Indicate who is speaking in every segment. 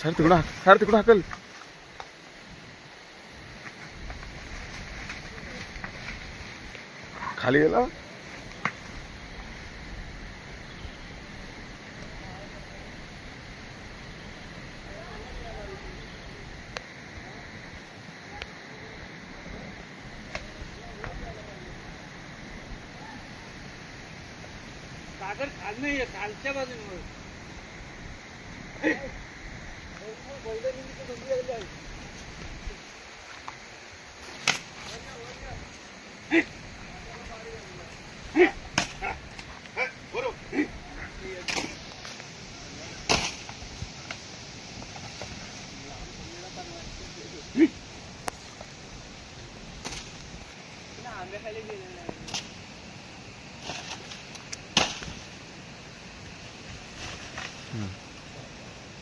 Speaker 1: Sir तिकडून हाकल. खाली गेला.
Speaker 2: सागर खाल नाही खालच्या बाजूने आंब्याखाली गेलेला आहे.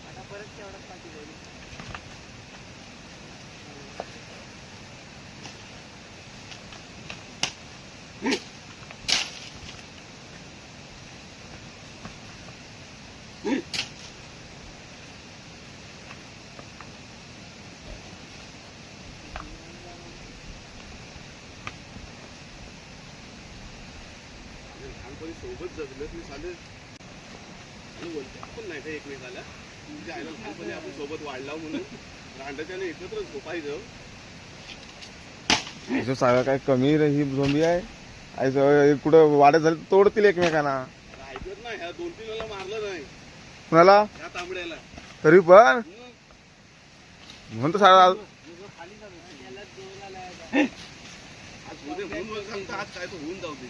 Speaker 2: आता परत तेवढाच पाठी जाईल.
Speaker 3: सोबत जगलं मी साधं आणि बोलतो पण नाही का एकमेकाला म्हणजे आयला लहानपणी आपण सोबत वाढला म्हणून रांडाच्याने एकत्रच झोपायचं.
Speaker 1: सगळं काय कमी रे ही झोंबी आहे. कुठं वाढत झाली तोडतील एकमेकांना.
Speaker 3: ऐकत नाही ह्या 2-3 वेळा मारलं नाही
Speaker 1: कुणाला
Speaker 3: ह्या तांबड्याला
Speaker 1: तरी पण म्हणून तर सारा
Speaker 3: आज उद्या होऊन वर सांगतो आज काय तो होऊन जाऊ दे.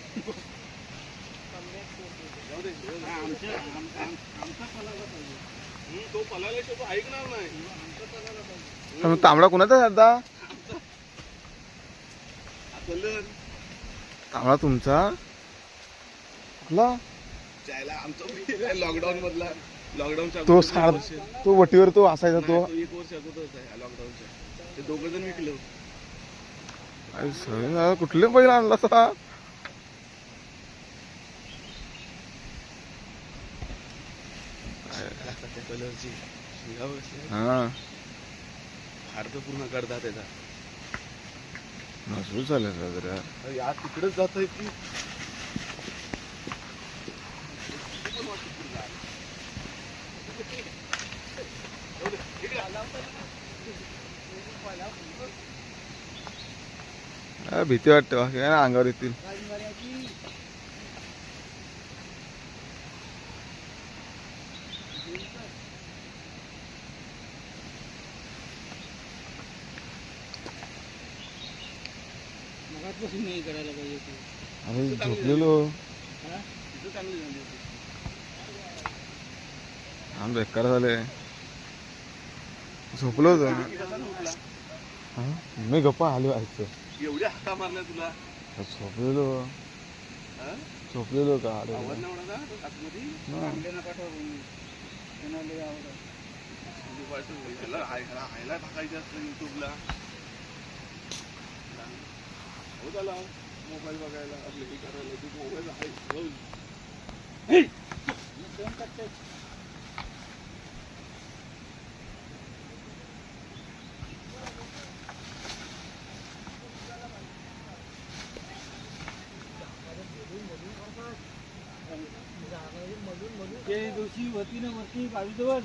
Speaker 3: तो पलाल्याशिवाय तो ऐकणार नाही.
Speaker 1: तांबडा कुणाचा सध्या तांबडा तुमचा कुठला
Speaker 3: आमचा लॉकडाऊन मधला लॉकडाऊनच्या
Speaker 1: तो वटीवर तो असायचा तो
Speaker 3: 1 वर्ष अगोदरच आहे लॉकडाऊनच्या. ते 2 जण विकलं.
Speaker 1: कुठले बैल आणला असा
Speaker 3: कलरची
Speaker 1: हा
Speaker 3: हाड तर पूर्ण करतात त्याचा.
Speaker 1: मजबूत झालं जरा
Speaker 3: या तिकडेच जात आहे की
Speaker 1: भीती वाटते बाकी काय ना अंगावर येतील.
Speaker 2: नाही करायला पाहिजे.
Speaker 1: आम्ही झोपलेलो
Speaker 3: चांगली झाली होती.
Speaker 1: आम बेकार झाले. झोपलो होतो मी गप्पा आलो व्हायचं.
Speaker 3: एवढ्या हाका मारल्या तुला.
Speaker 1: झोपलेलो का
Speaker 3: आवाज नाही होणार ना आतमध्ये. त्याला हायला टाकायचं असतं युट्यूबला. हो झाला मोबाईल बघायला आपले हे करायला तू मोबाईल आहे.
Speaker 2: ते दिवशी होती ना वरती 22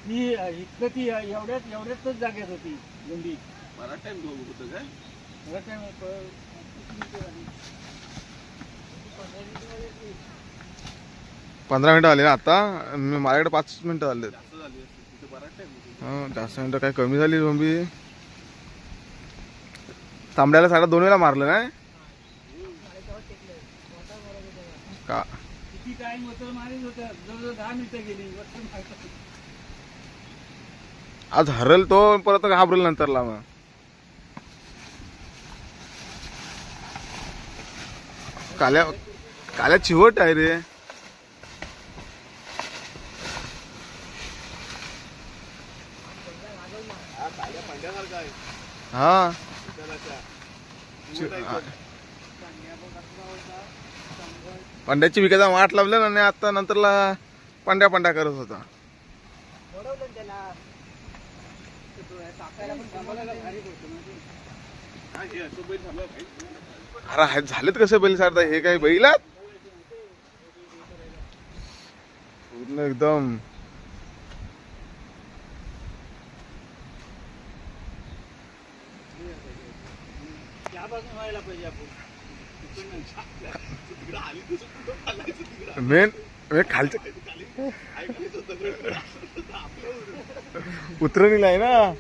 Speaker 2: ती इतकं ती एवढ्याच जाग्यात होती गुंडी.
Speaker 3: बराच टाइम होतं काय.
Speaker 1: 15 मिनिटं आले ना आता. माझ्याकडे 5 मिनिटं आले.
Speaker 3: जास्त झाली असते तिथे बराच टाइम.
Speaker 1: जास्त मिनिटं काय कमी झाली झोंबी. तांबड्याला साडा 2 वेळा मारलं नाही का.
Speaker 2: किती टाइम होतं मारीत होतं. जवळजवळ 10 मिनिटं गेली.
Speaker 1: आज हरल तो परत घाबरेल नंतरला. मग काल्या चिवट आहे रे. हा पंड्याची विकेचा वाट लावलं ना. आता नंतरला पंड्या करत होता.
Speaker 3: काय हे असं बैल थांबलं काही
Speaker 1: अरे हे झालेत कसे बैल सारता हे काय बैलात पूर्ण एकदम
Speaker 2: त्या बाजून व्हायला पाहिजे आपण
Speaker 3: तिकडं आली तसं कुठं चालायचं तिकडं
Speaker 1: मेन खालच्या
Speaker 3: ऐकायचं होतं
Speaker 1: उतरणीला आहे ना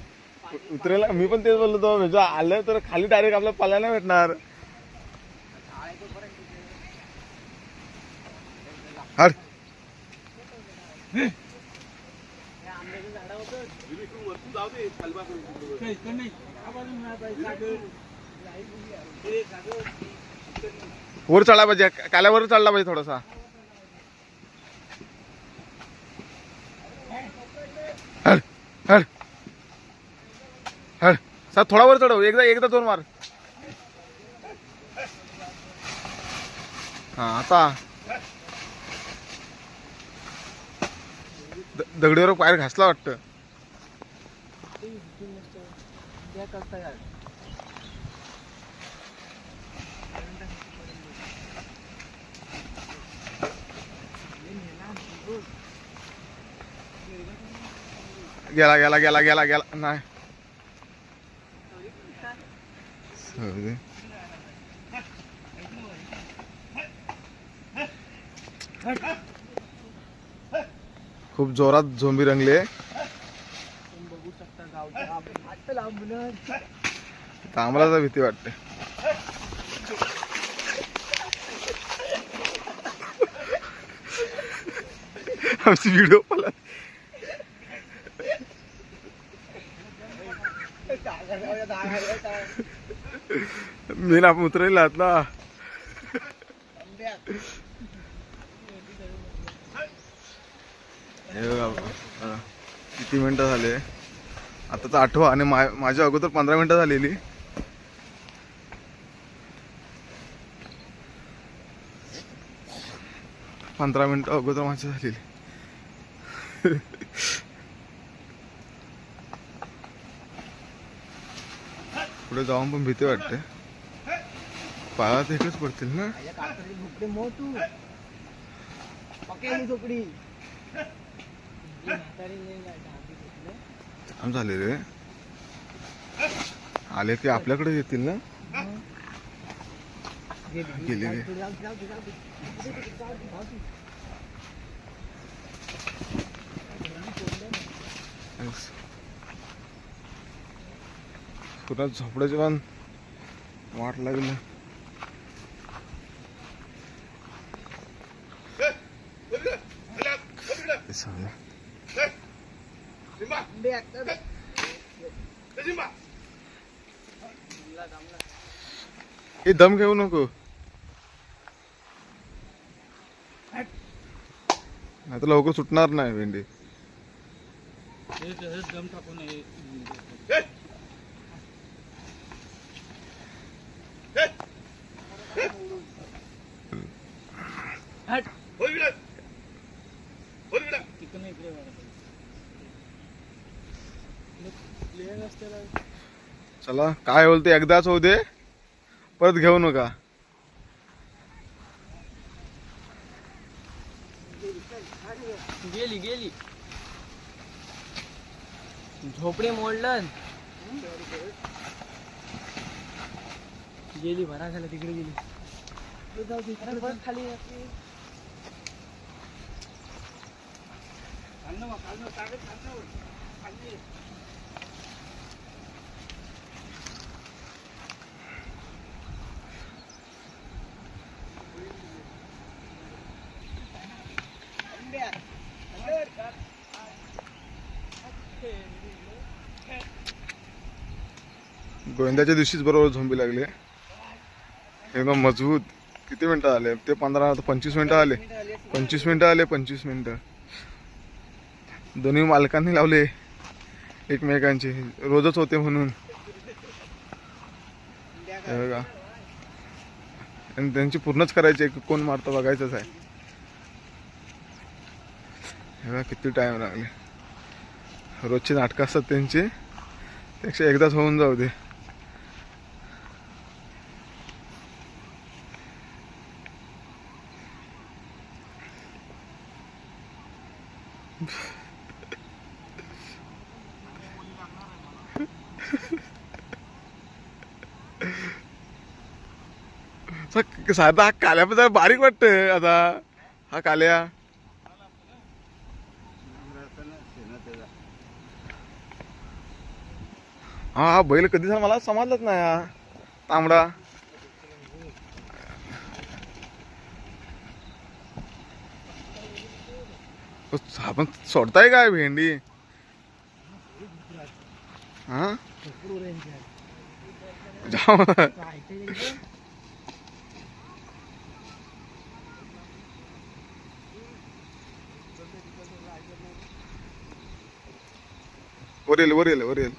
Speaker 1: उतरायला मी पण तेच बोललो होतो म्हणजे आलं तर खाली डायरेक्ट आपल्याला पळायला नाही भेटणार हट
Speaker 3: इकडून वरतून जाऊ दे खालबाकडून
Speaker 2: इकडं नाही त्या बाजून व्हायला पाहिजे सागर. हे सागर, इकडं नाही.
Speaker 1: वर चढला पाहिजे काल्यावर चढला पाहिजे थोडासा हट हट हट सा थोडा वर चढव एकदा दोन मार हा आता दगडीवर पायर घासला वाटतं
Speaker 2: त्या करता यार.
Speaker 1: गेला गेला गेला गेला गेला नाही खूप जोरात झोंबी रंगले
Speaker 2: बघू शकता गावचं लांबलं
Speaker 1: आम्हाला तर भीती वाटते आमची व्हिडिओ पाला मी ना उतरेल आहात ना हे बघा, किती मिनिटं झाले आता तर 8 आणि माझ्या अगोदर 15 मिनिटं झालेली अगोदर माझी झालेली पुढे जाऊन पण भीती वाटते पायात एकच पडतील ना
Speaker 2: झोपडे मोठू पकेली झोपडी
Speaker 1: काम झाले रे आले की आपल्याकडे येतील ना गेले पुन्हा झोपड्याचे पण वाट लागली हे दम घेऊ नको नाही तर लवकर सुटणार नाही भेंडी
Speaker 2: दम टाकून
Speaker 1: चला काय बोलते एकदाच होऊ दे परत घेऊ नका
Speaker 2: गेली गेली झोपडे मोडलं गेली भरा झाला तिकडे गेली खाली
Speaker 1: गोविंदाच्या दिवशीच बरोबर झोंबी लागले एकदम मजबूत किती मिनिटं आले ते 15 25 मिनिटं आले 25 मिनिटं आले 25 मिनिटं दोन्ही मालकांनी लावले एकमेकांचे रोजच होते म्हणून हे बघा आणि त्यांची पूर्णच करायची कोण मारतो बघायचंच आहे हे बघा किती टाइम लागले रोजची नाटकं असतात त्यांची, त्यापेक्षा एकदाच होऊन जाऊ दे. साधा हा काल्या पण जरा बारीक वाटतंय आता. हा काल्या हा बैल कधी झाला मला समजलंच नाही. हा तांबडा आपण सोडताय काय भेंडी? हा जाम वरेल वरेल वरेल.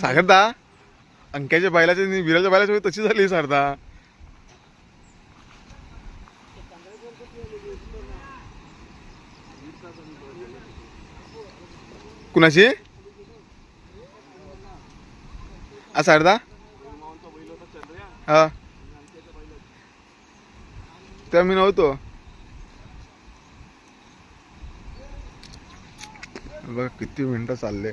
Speaker 1: सागरदा अंक्याच्या बैलाच्या आणि विराच्या बैलाच्या वेळी तशी झाली सारदा. कुणाची सारदा? हा त्या मी नव्हतो. बघ किती मिनिटं चालले.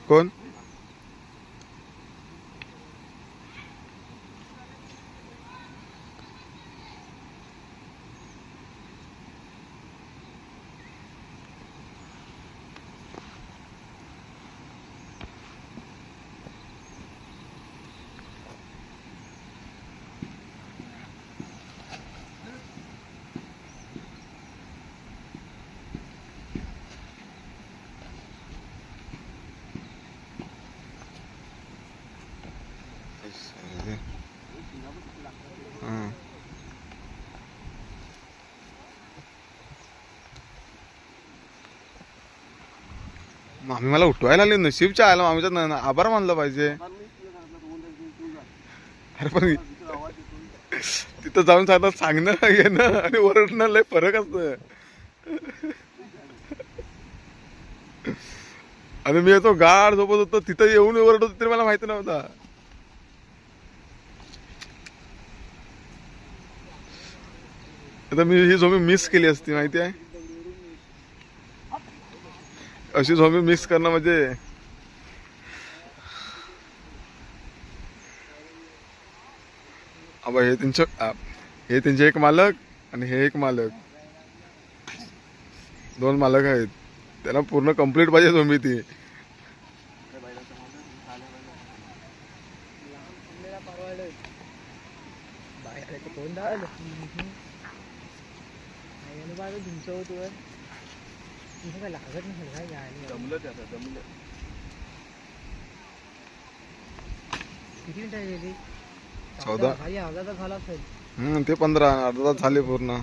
Speaker 1: कोण? मामी मला उठवायला आली. नशीबच्या आला मामीचा आभार मानला पाहिजे. अरे पण तिथं जाऊन सांगणं येणं आणि ओरडणं लय फरक असतं. आणि मी तो गाड झोपत होतो तिथं येऊन ओरडत होतो तरी मला माहिती नव्हता. आता मी ही झोपी मिस केली असती माहिती आहे. अशी झोपी मिस करणं म्हणजे अब हे त्यांचे एक मालक आणि हे एक मालक, दोन मालक आहेत. त्याला पूर्ण कंप्लीट पाहिजे झोंबी ती.
Speaker 2: किती मिनिटं
Speaker 1: 14
Speaker 2: अर्धा झाला असेल.
Speaker 1: ते 15 अर्धा तास झाले पूर्ण.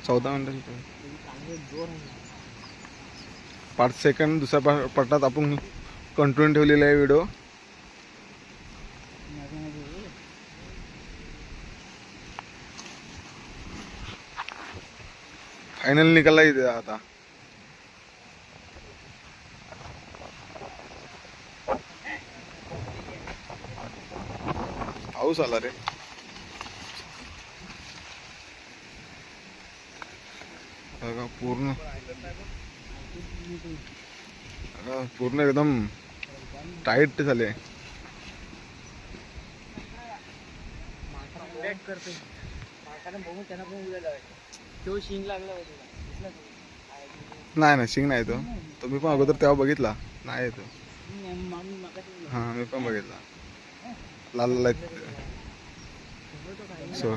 Speaker 1: चौदा मिनिटं 5 सेकंड दुसऱ्या पटात आपण कंटिन्यू ठेवलेला आहे व्हिडिओ. फायनल निकाला इथे आता. पाऊस आला रे. बघा पूर्ण पूर्ण एकदम टाईट झाले. नाही शिंग नाही तो मी पण अगोदर तेव्हा बघितला नाही तो. हा मी पण बघितला लाल लाल सो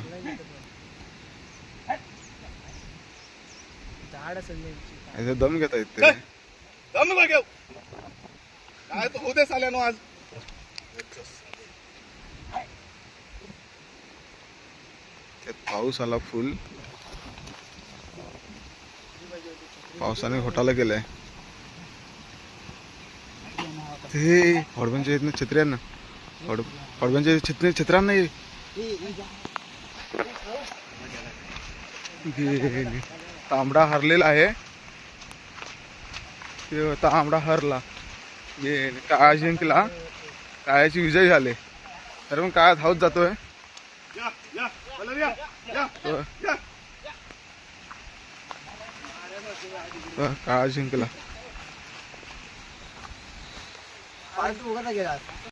Speaker 1: दम घेता येते.
Speaker 3: दम ना घेऊ काय तो होते साल्यानो आज.
Speaker 1: त्यात पाऊस आला फुल. पावसाने घोटाळा केलाय. ते हडबनच्या इथनं छत्र्यांना हडबनच्या छत्र्यांना ये. गेले. तांबडा हरलेला आहे. ते तांबडा हरला. गेले. काळा जिंकला. काळ्याची विजय झाले. तर मग काळा धावत जातोय.
Speaker 3: या या वलरिया या या.
Speaker 1: काळा जिंकला.
Speaker 2: पाय तू उघडा गेला